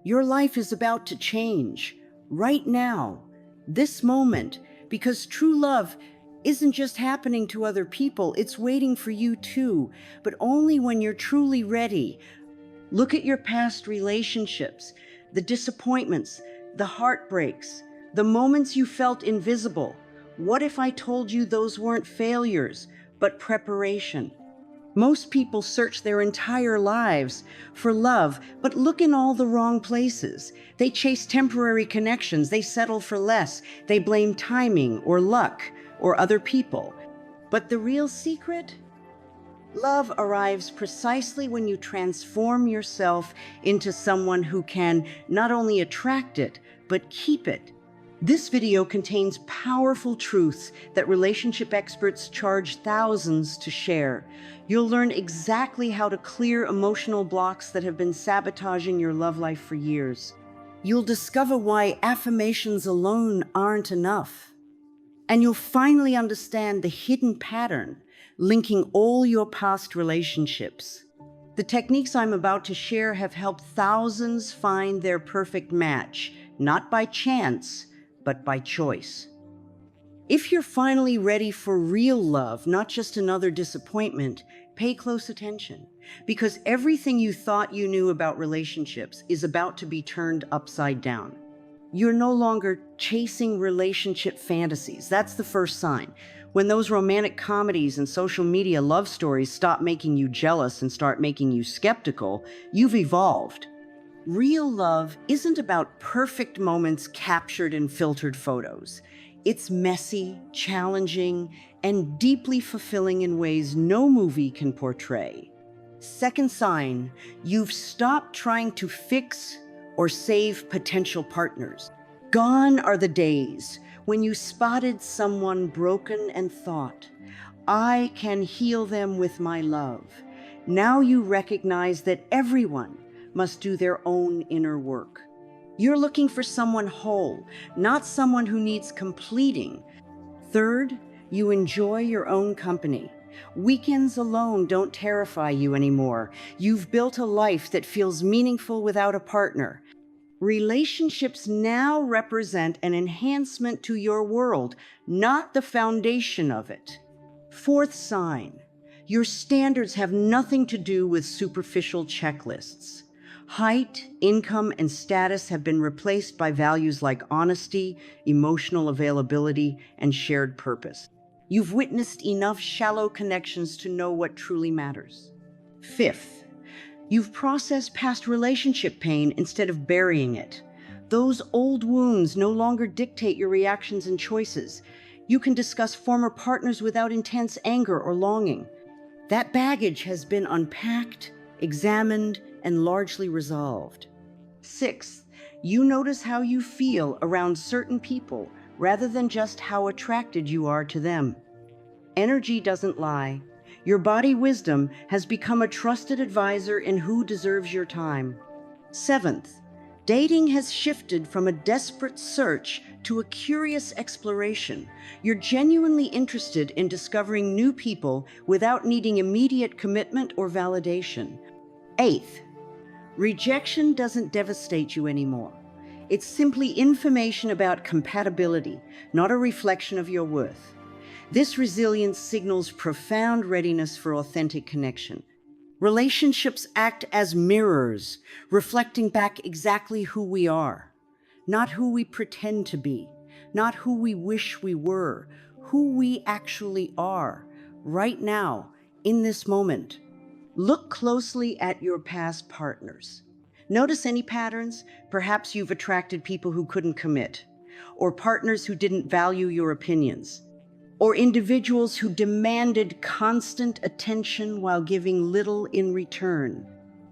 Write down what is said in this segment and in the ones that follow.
Your life is about to change right now, this moment, because true love isn't just happening to other people, it's waiting for you too, but only when you're truly ready. Look at your past relationships, the disappointments, the heartbreaks, the moments you felt invisible. What if I told you those weren't failures, but preparation? Most people search their entire lives for love, but look in all the wrong places. They chase temporary connections, they settle for less, they blame timing or luck or other people. But the real secret? Love arrives precisely when you transform yourself into someone who can not only attract it, but keep it. This video contains powerful truths that relationship experts charge thousands to share. You'll learn exactly how to clear emotional blocks that have been sabotaging your love life for years. You'll discover why affirmations alone aren't enough. And you'll finally understand the hidden pattern linking all your past relationships. The techniques I'm about to share have helped thousands find their perfect match, not by chance, but by choice. If you're finally ready for real love, not just another disappointment, pay close attention, because everything you thought you knew about relationships is about to be turned upside down. You're no longer chasing relationship fantasies. That's the first sign. When those romantic comedies and social media love stories stop making you jealous and start making you skeptical, you've evolved. Real love isn't about perfect moments captured in filtered photos. It's messy, challenging, and deeply fulfilling in ways no movie can portray. Second sign, you've stopped trying to fix or save potential partners. Gone are the days when you spotted someone broken and thought, I can heal them with my love. Now you recognize that everyone must do their own inner work. You're looking for someone whole, not someone who needs completing. Third, you enjoy your own company. Weekends alone don't terrify you anymore. You've built a life that feels meaningful without a partner. Relationships now represent an enhancement to your world, not the foundation of it. Fourth sign, your standards have nothing to do with superficial checklists. Height, income, and status have been replaced by values like honesty, emotional availability, and shared purpose. You've witnessed enough shallow connections to know what truly matters. Fifth, you've processed past relationship pain instead of burying it. Those old wounds no longer dictate your reactions and choices. You can discuss former partners without intense anger or longing. That baggage has been unpacked, examined, and largely resolved. Sixth, you notice how you feel around certain people rather than just how attracted you are to them. Energy doesn't lie. Your body wisdom has become a trusted advisor in who deserves your time. Seventh, dating has shifted from a desperate search to a curious exploration. You're genuinely interested in discovering new people without needing immediate commitment or validation. Eighth, rejection doesn't devastate you anymore. It's simply information about compatibility, not a reflection of your worth. This resilience signals profound readiness for authentic connection. Relationships act as mirrors, reflecting back exactly who we are, not who we pretend to be, not who we wish we were, who we actually are, right now, in this moment. Look closely at your past partners. Notice any patterns. Perhaps you've attracted people who couldn't commit, or partners who didn't value your opinions, or individuals who demanded constant attention while giving little in return.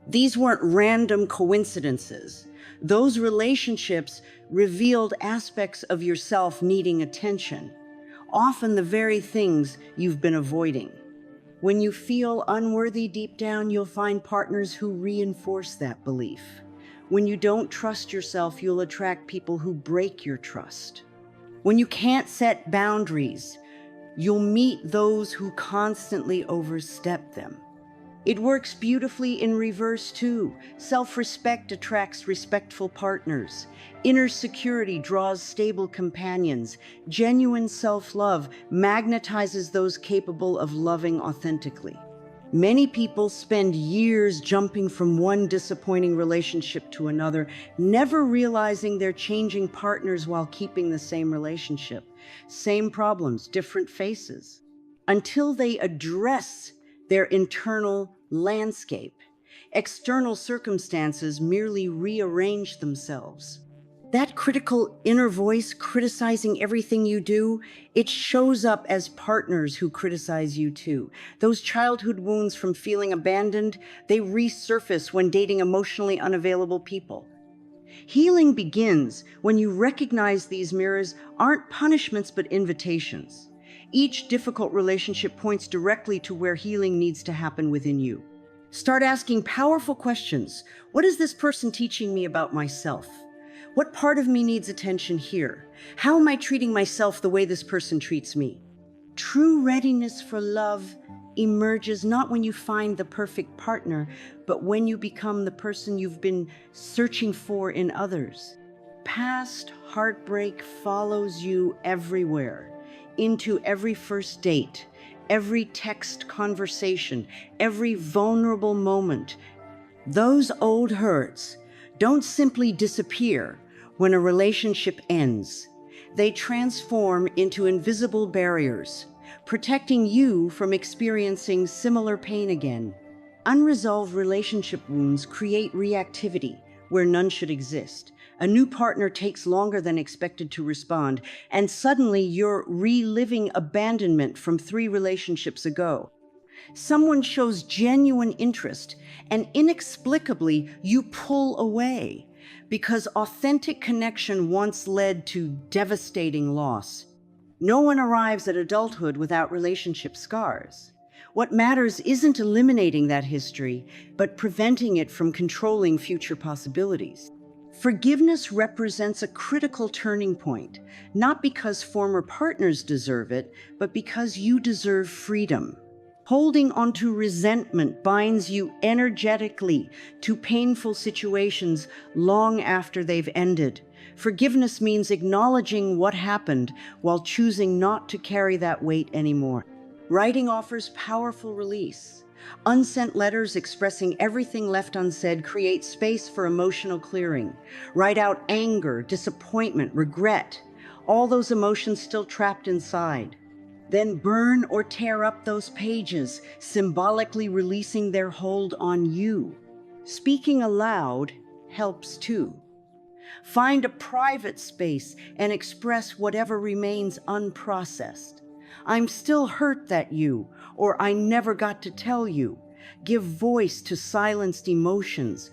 These weren't random coincidences. Those relationships revealed aspects of yourself needing attention, often the very things you've been avoiding. When you feel unworthy deep down, you'll find partners who reinforce that belief. When you don't trust yourself, you'll attract people who break your trust. When you can't set boundaries, you'll meet those who constantly overstep them. It works beautifully in reverse too. Self-respect attracts respectful partners. Inner security draws stable companions. Genuine self-love magnetizes those capable of loving authentically. Many people spend years jumping from one disappointing relationship to another, never realizing they're changing partners while keeping the same relationship. Same problems, different faces. Until they address their internal landscape, external circumstances merely rearrange themselves. That critical inner voice criticizing everything you do, it shows up as partners who criticize you too. Those childhood wounds from feeling abandoned, they resurface when dating emotionally unavailable people. Healing begins when you recognize these mirrors aren't punishments but invitations. Each difficult relationship points directly to where healing needs to happen within you. Start asking powerful questions. What is this person teaching me about myself? What part of me needs attention here? How am I treating myself the way this person treats me? True readiness for love emerges not when you find the perfect partner, but when you become the person you've been searching for in others. Past heartbreak follows you everywhere, into every first date, every text conversation, every vulnerable moment. Those old hurts don't simply disappear when a relationship ends. They transform into invisible barriers, protecting you from experiencing similar pain again. Unresolved relationship wounds create reactivity where none should exist. A new partner takes longer than expected to respond, and suddenly you're reliving abandonment from 3 relationships ago. Someone shows genuine interest, and inexplicably you pull away because authentic connection once led to devastating loss. No one arrives at adulthood without relationship scars. What matters isn't eliminating that history, but preventing it from controlling future possibilities. Forgiveness represents a critical turning point, not because former partners deserve it, but because you deserve freedom. Holding onto resentment binds you energetically to painful situations long after they've ended. Forgiveness means acknowledging what happened while choosing not to carry that weight anymore. Writing offers powerful release. Unsent letters expressing everything left unsaid create space for emotional clearing. Write out anger, disappointment, regret, all those emotions still trapped inside. Then burn or tear up those pages, symbolically releasing their hold on you. Speaking aloud helps too. Find a private space and express whatever remains unprocessed. I'm still hurt that you, or I never got to tell you. Give voice to silenced emotions.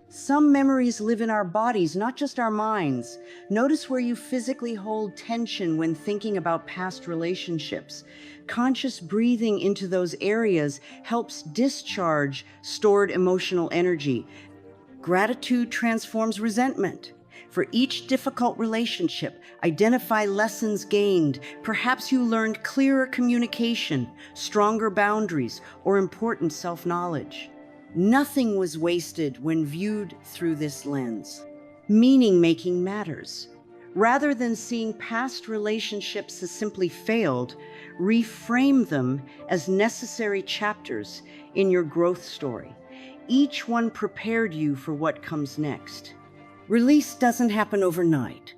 Some memories live in our bodies, not just our minds. Notice where you physically hold tension when thinking about past relationships. Conscious breathing into those areas helps discharge stored emotional energy. Gratitude transforms resentment. For each difficult relationship, identify lessons gained. Perhaps you learned clearer communication, stronger boundaries, or important self-knowledge. Nothing was wasted when viewed through this lens. Meaning-making matters. Rather than seeing past relationships as simply failed, reframe them as necessary chapters in your growth story. Each one prepared you for what comes next. Release doesn't happen overnight.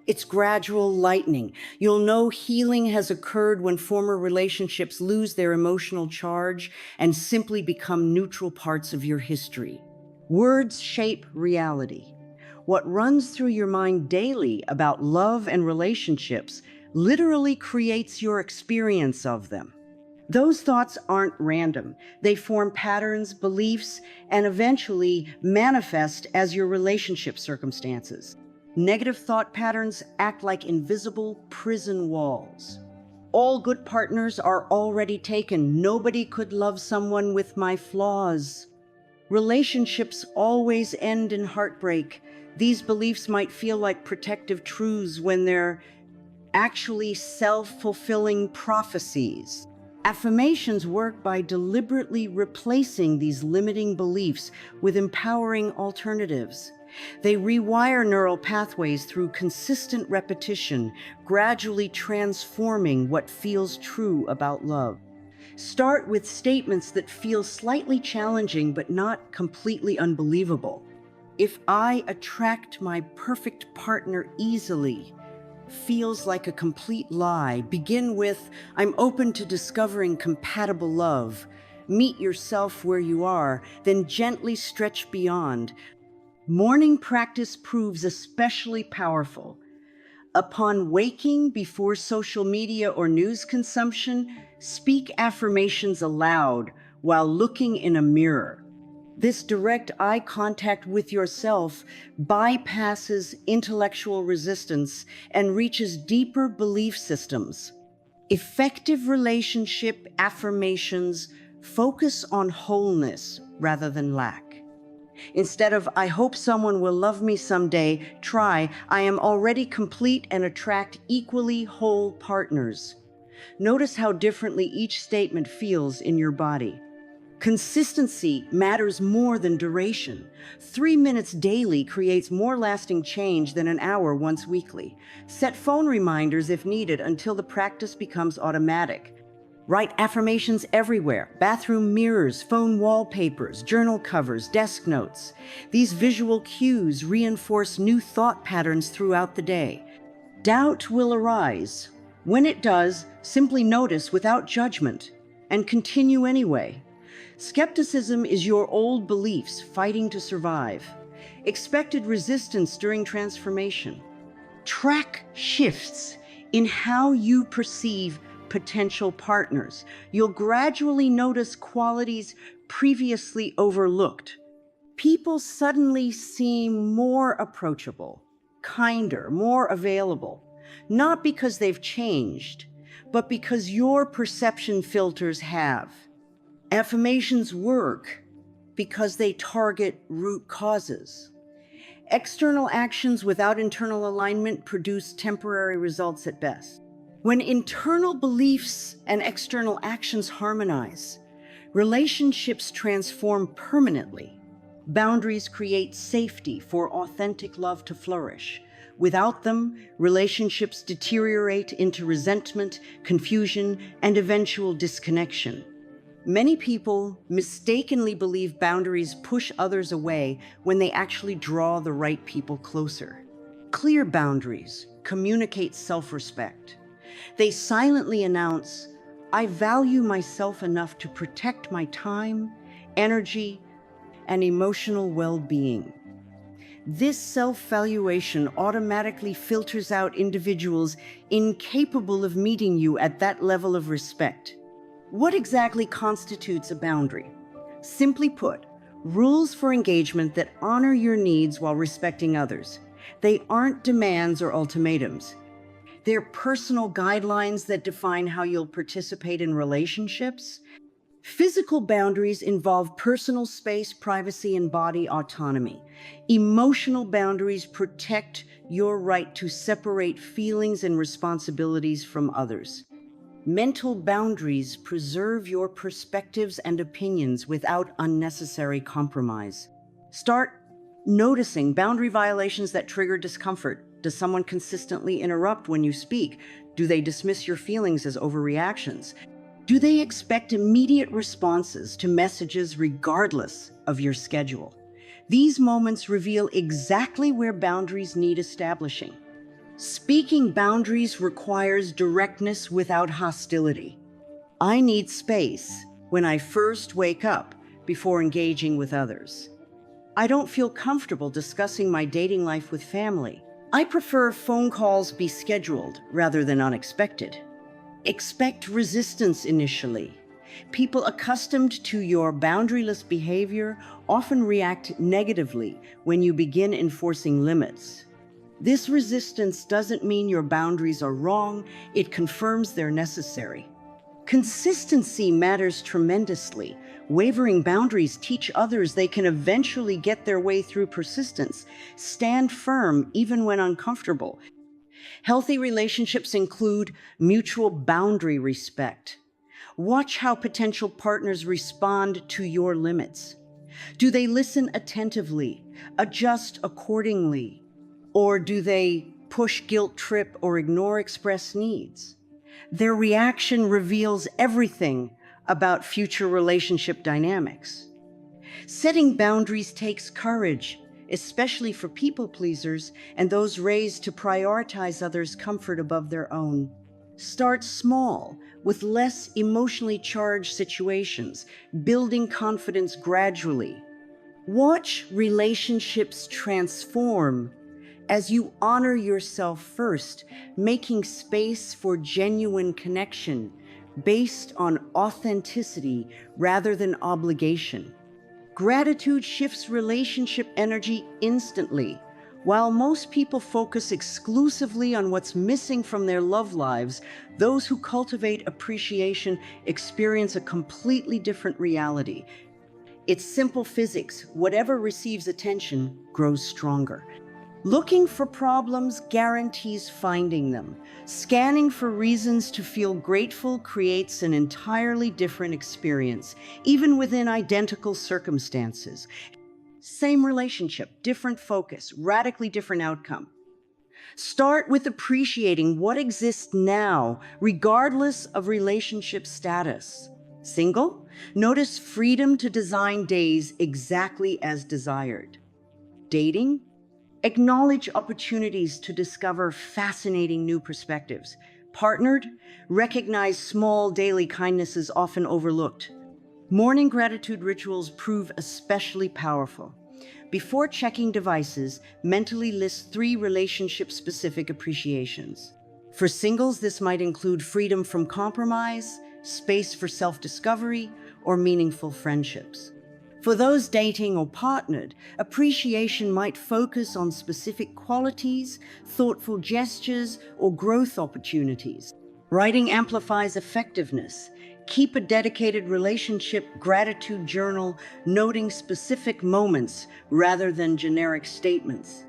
It's gradual lightening. You'll know healing has occurred when former relationships lose their emotional charge and simply become neutral parts of your history. Words shape reality. What runs through your mind daily about love and relationships literally creates your experience of them. Those thoughts aren't random. They form patterns, beliefs, and eventually manifest as your relationship circumstances. Negative thought patterns act like invisible prison walls. All good partners are already taken. Nobody could love someone with my flaws. Relationships always end in heartbreak. These beliefs might feel like protective truths when they're actually self-fulfilling prophecies. Affirmations work by deliberately replacing these limiting beliefs with empowering alternatives. They rewire neural pathways through consistent repetition, gradually transforming what feels true about love. Start with statements that feel slightly challenging but not completely unbelievable. If I attract my perfect partner easily, feels like a complete lie. Begin with, I'm open to discovering compatible love. Meet yourself where you are, then gently stretch beyond. Morning practice proves especially powerful. Upon waking before social media or news consumption, speak affirmations aloud while looking in a mirror. This direct eye contact with yourself bypasses intellectual resistance and reaches deeper belief systems. Effective relationship affirmations focus on wholeness rather than lack. Instead of, I hope someone will love me someday, try, I am already complete and attract equally whole partners. Notice how differently each statement feels in your body. Consistency matters more than duration. 3 minutes daily creates more lasting change than an hour once weekly. Set phone reminders if needed until the practice becomes automatic. Write affirmations everywhere: bathroom mirrors, phone wallpapers, journal covers, desk notes. These visual cues reinforce new thought patterns throughout the day. Doubt will arise. When it does, simply notice without judgment and continue anyway. Skepticism is your old beliefs fighting to survive. Expected resistance during transformation. Track shifts in how you perceive potential partners. You'll gradually notice qualities previously overlooked. People suddenly seem more approachable, kinder, more available, not because they've changed, but because your perception filters have. Affirmations work because they target root causes. External actions without internal alignment produce temporary results at best. When internal beliefs and external actions harmonize, relationships transform permanently. Boundaries create safety for authentic love to flourish. Without them, relationships deteriorate into resentment, confusion, and eventual disconnection. Many people mistakenly believe boundaries push others away when they actually draw the right people closer. Clear boundaries communicate self-respect. They silently announce, I value myself enough to protect my time, energy, and emotional well-being. This self-valuation automatically filters out individuals incapable of meeting you at that level of respect. What exactly constitutes a boundary? Simply put, rules for engagement that honor your needs while respecting others. They aren't demands or ultimatums. They're personal guidelines that define how you'll participate in relationships. Physical boundaries involve personal space, privacy, and body autonomy. Emotional boundaries protect your right to separate feelings and responsibilities from others. Mental boundaries preserve your perspectives and opinions without unnecessary compromise. Start noticing boundary violations that trigger discomfort. Does someone consistently interrupt when you speak? Do they dismiss your feelings as overreactions? Do they expect immediate responses to messages regardless of your schedule? These moments reveal exactly where boundaries need establishing. Speaking boundaries requires directness without hostility. I need space when I first wake up before engaging with others. I don't feel comfortable discussing my dating life with family. I prefer phone calls be scheduled rather than unexpected. Expect resistance initially. People accustomed to your boundaryless behavior often react negatively when you begin enforcing limits. This resistance doesn't mean your boundaries are wrong, it confirms they're necessary. Consistency matters tremendously. Wavering boundaries teach others they can eventually get their way through persistence. Stand firm even when uncomfortable. Healthy relationships include mutual boundary respect. Watch how potential partners respond to your limits. Do they listen attentively, adjust accordingly, or do they push, guilt trip, or ignore expressed needs? Their reaction reveals everything about future relationship dynamics. Setting boundaries takes courage, especially for people pleasers and those raised to prioritize others' comfort above their own. Start small, with less emotionally charged situations, building confidence gradually. Watch relationships transform as you honor yourself first, making space for genuine connection based on authenticity rather than obligation. Gratitude shifts relationship energy instantly. While most people focus exclusively on what's missing from their love lives, those who cultivate appreciation experience a completely different reality. It's simple physics. Whatever receives attention grows stronger. Looking for problems guarantees finding them. Scanning for reasons to feel grateful creates an entirely different experience, even within identical circumstances. Same relationship, different focus, radically different outcome. Start with appreciating what exists now, regardless of relationship status. Single? Notice freedom to design days exactly as desired. Dating? Acknowledge opportunities to discover fascinating new perspectives. Partnered? Recognize small daily kindnesses often overlooked. Morning gratitude rituals prove especially powerful. Before checking devices, mentally list 3 relationship-specific appreciations. For singles, this might include freedom from compromise, space for self-discovery, or meaningful friendships. For those dating or partnered, appreciation might focus on specific qualities, thoughtful gestures, or growth opportunities. Writing amplifies effectiveness. Keep a dedicated relationship gratitude journal, noting specific moments rather than generic statements.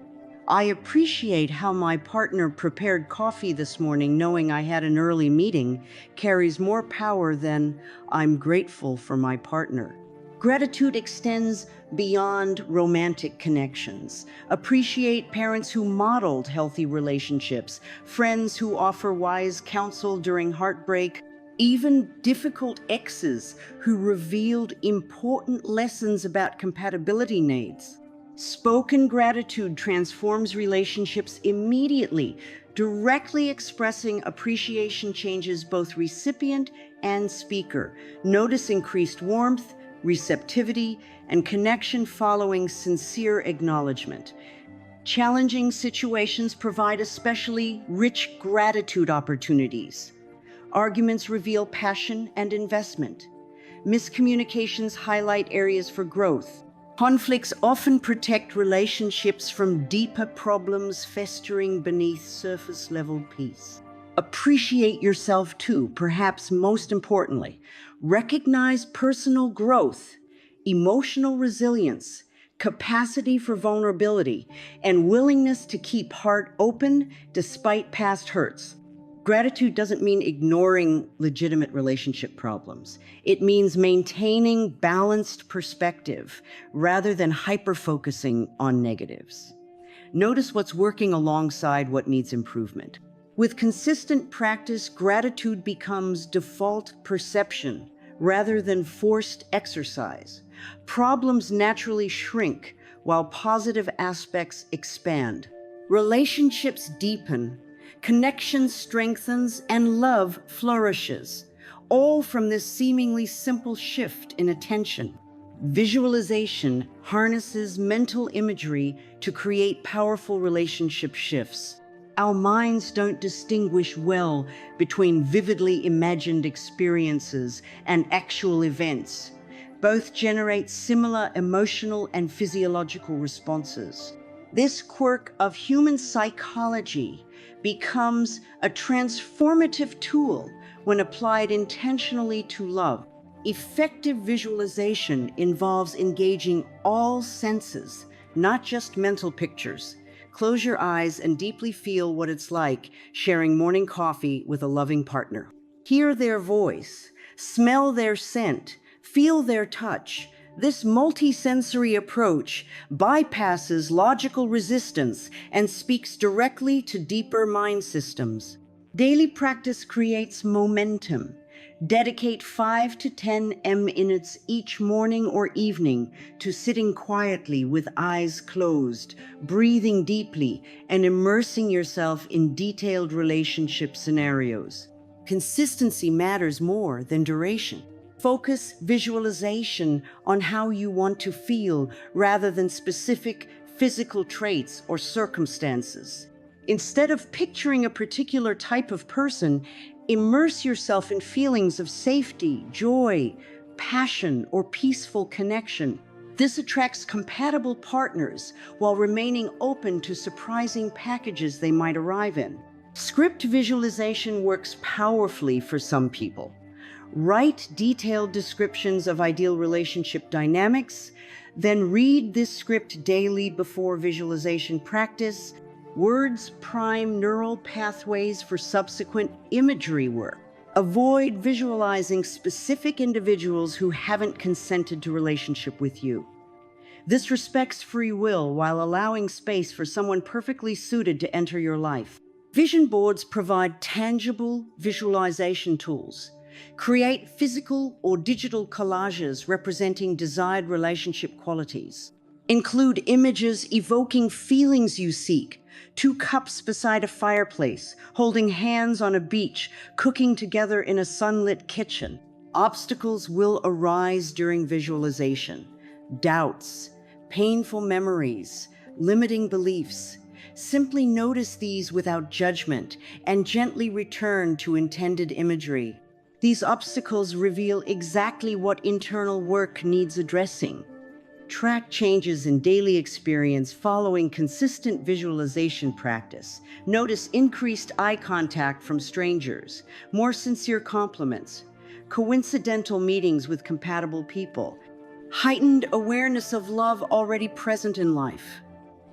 I appreciate how my partner prepared coffee this morning, knowing I had an early meeting, carries more power than I'm grateful for my partner. Gratitude extends beyond romantic connections. Appreciate parents who modeled healthy relationships, friends who offer wise counsel during heartbreak, even difficult exes who revealed important lessons about compatibility needs. Spoken gratitude transforms relationships immediately. Directly expressing appreciation changes both recipient and speaker. Notice increased warmth, receptivity, and connection following sincere acknowledgement. Challenging situations provide especially rich gratitude opportunities. Arguments reveal passion and investment. Miscommunications highlight areas for growth. Conflicts often protect relationships from deeper problems festering beneath surface-level peace. Appreciate yourself too, perhaps most importantly. Recognize personal growth, emotional resilience, capacity for vulnerability, and willingness to keep heart open despite past hurts. Gratitude doesn't mean ignoring legitimate relationship problems. It means maintaining balanced perspective rather than hyper-focusing on negatives. Notice what's working alongside what needs improvement. With consistent practice, gratitude becomes default perception rather than forced exercise. Problems naturally shrink while positive aspects expand. Relationships deepen, connection strengthens, and love flourishes, all from this seemingly simple shift in attention. Visualization harnesses mental imagery to create powerful relationship shifts. Our minds don't distinguish well between vividly imagined experiences and actual events. Both generate similar emotional and physiological responses. This quirk of human psychology becomes a transformative tool when applied intentionally to love. Effective visualization involves engaging all senses, not just mental pictures. Close your eyes and deeply feel what it's like sharing morning coffee with a loving partner. Hear their voice, Smell their scent, feel their touch. This multisensory approach bypasses logical resistance and speaks directly to deeper mind systems. Daily practice creates momentum. Dedicate 5 to 10 minutes each morning or evening to sitting quietly with eyes closed, breathing deeply, and immersing yourself in detailed relationship scenarios. Consistency matters more than duration. Focus visualization on how you want to feel rather than specific physical traits or circumstances. Instead of picturing a particular type of person, immerse yourself in feelings of safety, joy, passion, or peaceful connection. This attracts compatible partners while remaining open to surprising packages they might arrive in. Script visualization works powerfully for some people. Write detailed descriptions of ideal relationship dynamics, then read this script daily before visualization practice. Words prime neural pathways for subsequent imagery work. Avoid visualizing specific individuals who haven't consented to relationship with you. This respects free will while allowing space for someone perfectly suited to enter your life. Vision boards provide tangible visualization tools. Create physical or digital collages representing desired relationship qualities. Include images evoking feelings you seek. 2 cups beside a fireplace, holding hands on a beach, cooking together in a sunlit kitchen. Obstacles will arise during visualization. Doubts, painful memories, limiting beliefs. Simply notice these without judgment and gently return to intended imagery. These obstacles reveal exactly what internal work needs addressing. Track changes in daily experience following consistent visualization practice. Notice increased eye contact from strangers, more sincere compliments, coincidental meetings with compatible people, heightened awareness of love already present in life.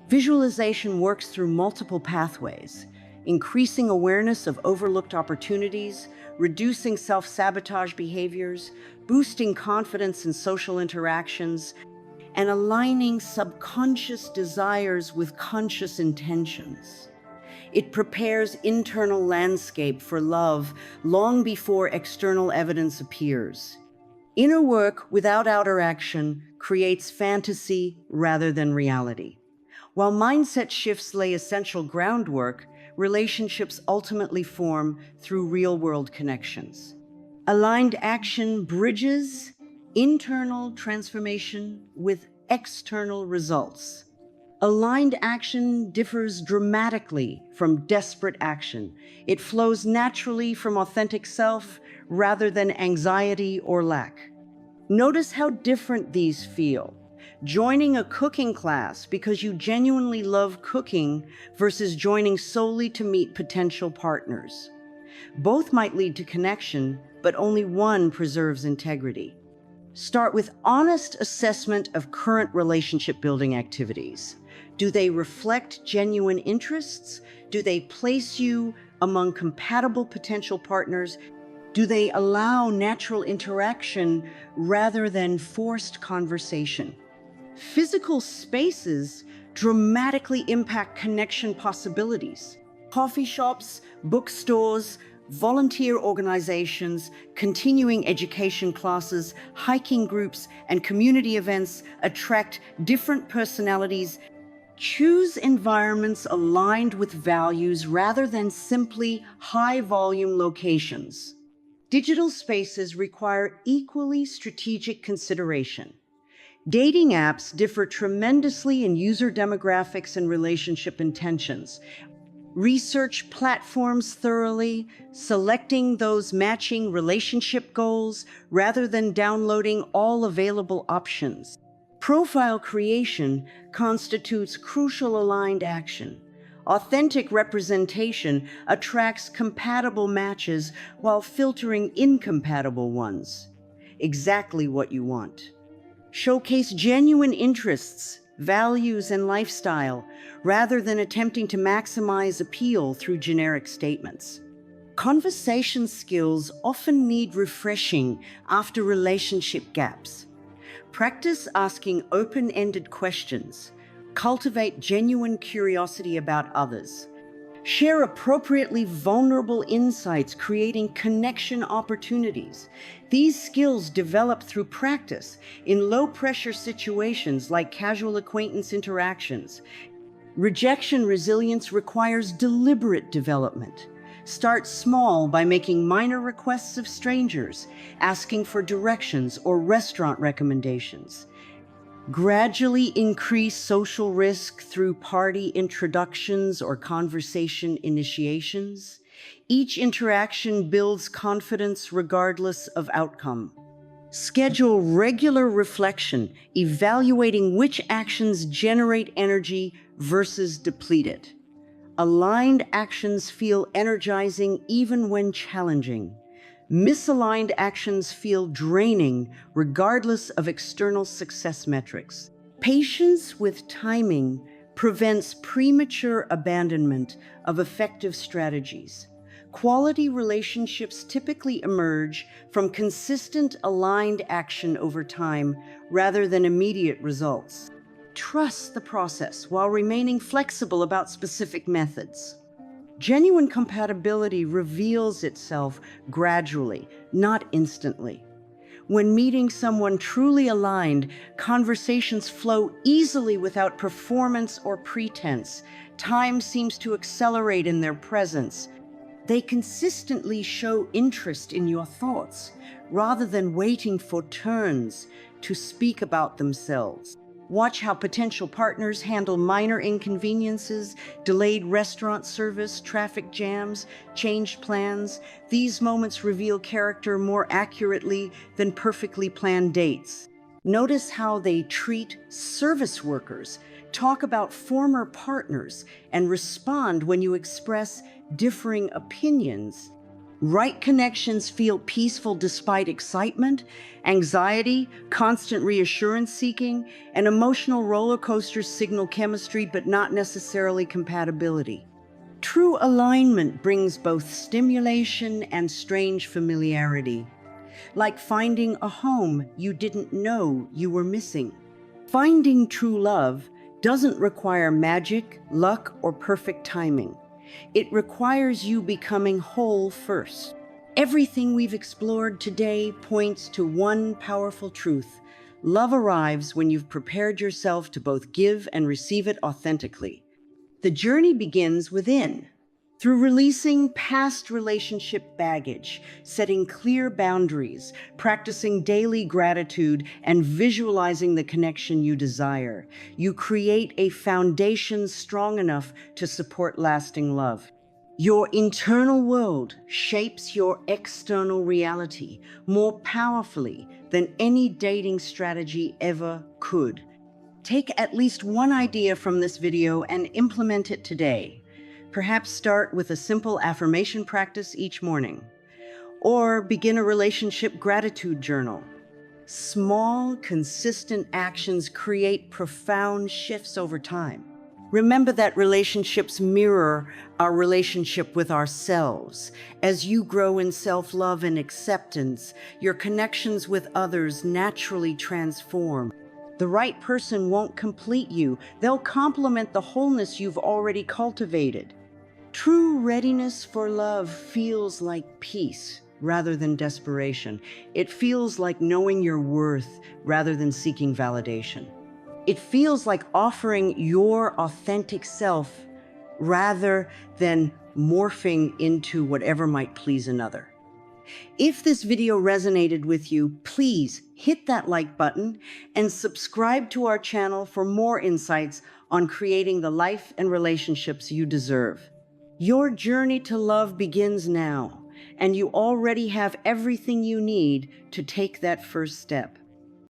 Visualization works through multiple pathways, increasing awareness of overlooked opportunities, reducing self-sabotage behaviors, boosting confidence in social interactions, and aligning subconscious desires with conscious intentions. It prepares internal landscape for love long before external evidence appears. Inner work without outer action creates fantasy rather than reality. While mindset shifts lay essential groundwork, relationships ultimately form through real-world connections. Aligned action bridges internal transformation with external results. Aligned action differs dramatically from desperate action. It flows naturally from authentic self rather than anxiety or lack. Notice how different these feel. Joining a cooking class because you genuinely love cooking versus joining solely to meet potential partners. Both might lead to connection, but only one preserves integrity. Start with honest assessment of current relationship building activities. Do they reflect genuine interests? Do they place you among compatible potential partners? Do they allow natural interaction rather than forced conversation? Physical spaces dramatically impact connection possibilities. Coffee shops, bookstores, volunteer organizations, continuing education classes, hiking groups, and community events attract different personalities. Choose environments aligned with values rather than simply high-volume locations. Digital spaces require equally strategic consideration. Dating apps differ tremendously in user demographics and relationship intentions. Research platforms thoroughly, selecting those matching relationship goals rather than downloading all available options. Profile creation constitutes crucial aligned action. Authentic representation attracts compatible matches while filtering incompatible ones. Exactly what you want. Showcase genuine interests, values, and lifestyle, rather than attempting to maximize appeal through generic statements. Conversation skills often need refreshing after relationship gaps. Practice asking open-ended questions. Cultivate genuine curiosity about others. Share appropriately vulnerable insights, creating connection opportunities. These skills develop through practice in low-pressure situations like casual acquaintance interactions. Rejection resilience requires deliberate development. Start small by making minor requests of strangers, asking for directions or restaurant recommendations. Gradually increase social risk through party introductions or conversation initiations. Each interaction builds confidence regardless of outcome. Schedule regular reflection, evaluating which actions generate energy versus deplete it. Aligned actions feel energizing even when challenging. Misaligned actions feel draining regardless of external success metrics. Patience with timing prevents premature abandonment of effective strategies. Quality relationships typically emerge from consistent aligned action over time rather than immediate results. Trust the process while remaining flexible about specific methods. Genuine compatibility reveals itself gradually, not instantly. When meeting someone truly aligned, conversations flow easily without performance or pretense. Time seems to accelerate in their presence. They consistently show interest in your thoughts, rather than waiting for turns to speak about themselves. Watch how potential partners handle minor inconveniences, delayed restaurant service, traffic jams, changed plans. These moments reveal character more accurately than perfectly planned dates. Notice how they treat service workers, talk about former partners, and respond when you express differing opinions. Right connections feel peaceful despite excitement, anxiety, constant reassurance seeking, and emotional roller coasters signal chemistry but not necessarily compatibility. True alignment brings both stimulation and strange familiarity, like finding a home you didn't know you were missing. Finding true love doesn't require magic, luck, or perfect timing. It requires you becoming whole first. Everything we've explored today points to one powerful truth. Love arrives when you've prepared yourself to both give and receive it authentically. The journey begins within. Through releasing past relationship baggage, setting clear boundaries, practicing daily gratitude, and visualizing the connection you desire, you create a foundation strong enough to support lasting love. Your internal world shapes your external reality more powerfully than any dating strategy ever could. Take at least one idea from this video and implement it today. Perhaps start with a simple affirmation practice each morning, or begin a relationship gratitude journal. Small, consistent actions create profound shifts over time. Remember that relationships mirror our relationship with ourselves. As you grow in self-love and acceptance, your connections with others naturally transform. The right person won't complete you. They'll complement the wholeness you've already cultivated. True readiness for love feels like peace rather than desperation. It feels like knowing your worth rather than seeking validation. It feels like offering your authentic self rather than morphing into whatever might please another. If this video resonated with you, please hit that like button and subscribe to our channel for more insights on creating the life and relationships you deserve. Your journey to love begins now, and you already have everything you need to take that first step.